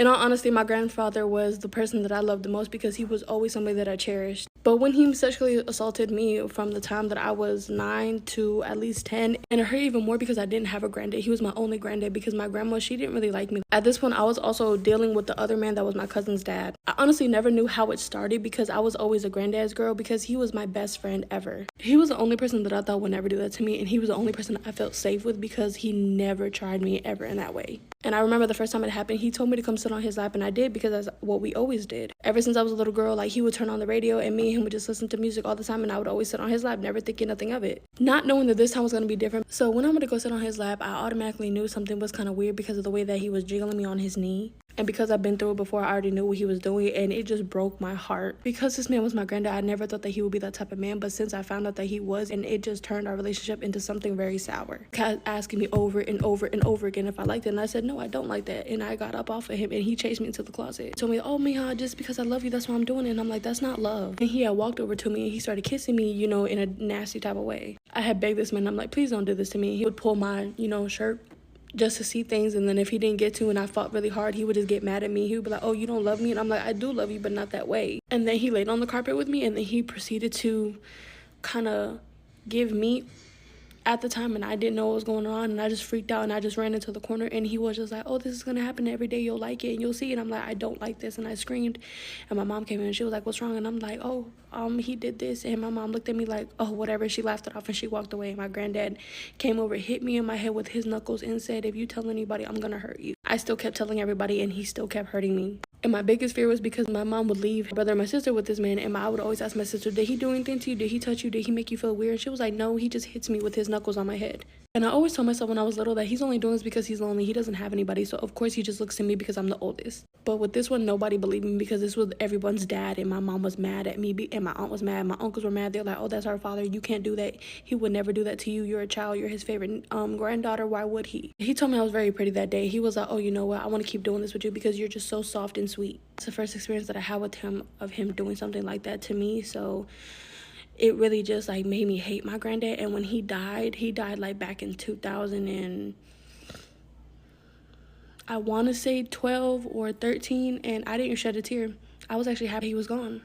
In all honesty, my grandfather was the person that I loved the most because he was always somebody that I cherished. But when he sexually assaulted me from the time that I was 9 to at least 10, and it hurt even more because I didn't have a granddad. He was my only granddad because my grandma, she didn't really like me. At this point, I was also dealing with the other man that was my cousin's dad. I honestly never knew how it started because I was always a granddad's girl because he was my best friend ever. He was the only person that I thought would never do that to me, and he was the only person I felt safe with because he never tried me ever in that way. And I remember the first time it happened, he told me to come sit on his lap, and I did because that's what we always did. Ever since I was a little girl, like, he would turn on the radio, and me and him would just listen to music all the time, and I would always sit on his lap, never thinking nothing of it. Not knowing that this time was going to be different. So when I went to go sit on his lap, I automatically knew something was kind of weird because of the way that he was jiggling me on his knee. And because I've been through it before, I already knew what he was doing, and it just broke my heart. Because this man was my granddad, I never thought that he would be that type of man, but since I found out that he was, and it just turned our relationship into something very sour. Kept asking me over and over and over again if I liked it, and I said, no, I don't like that. And I got up off of him, and he chased me into the closet. Told me, oh, Mija, just because I love you, that's why I'm doing it. And I'm like, that's not love. And he had walked over to me, and he started kissing me, you know, in a nasty type of way. I had begged this man, I'm like, please don't do this to me. He would pull my, shirt just to see things, and then if he didn't get to and I fought really hard, he would just get mad at me. He would be like, oh, you don't love me? And I'm like, I do love you, but not that way. And then he laid on the carpet with me, and then he proceeded to kind of give me at the time, and I didn't know what was going on, and I just freaked out, and I just ran into the corner, and he was just like, oh, this is gonna happen every day, you'll like it and you'll see. And I'm like, I don't like this. And I screamed, and my mom came in and she was like, what's wrong? And I'm like, oh, he did this. And my mom looked at me like, oh, whatever. She laughed it off and she walked away. My granddad came over, hit me in my head with his knuckles, and said, if you tell anybody, I'm gonna hurt you. I still kept telling everybody, and he still kept hurting me. And my biggest fear was because my mom would leave my brother and my sister with this man, and I would always ask my sister, did he do anything to you? Did he touch you? Did he make you feel weird? And she was like, no, he just hits me with his knuckles on my head. And I always told myself when I was little that he's only doing this because he's lonely. He doesn't have anybody, so of course he just looks at me because I'm the oldest. But with this one, nobody believed me because this was everyone's dad, and my mom was mad at me, and my aunt was mad. My uncles were mad. They're like, oh, that's our father. You can't do that. He would never do that to you. You're a child. You're his favorite granddaughter. Why would he? He told me I was very pretty that day. He was like, oh, you know what? I want to keep doing this with you because you're just so soft and sweet. It's the first experience that I had with him of him doing something like that to me. So it really just like made me hate my granddad. And when he died like back in 2000 and I want to say 12 or 13, and I didn't shed a tear. I was actually happy he was gone.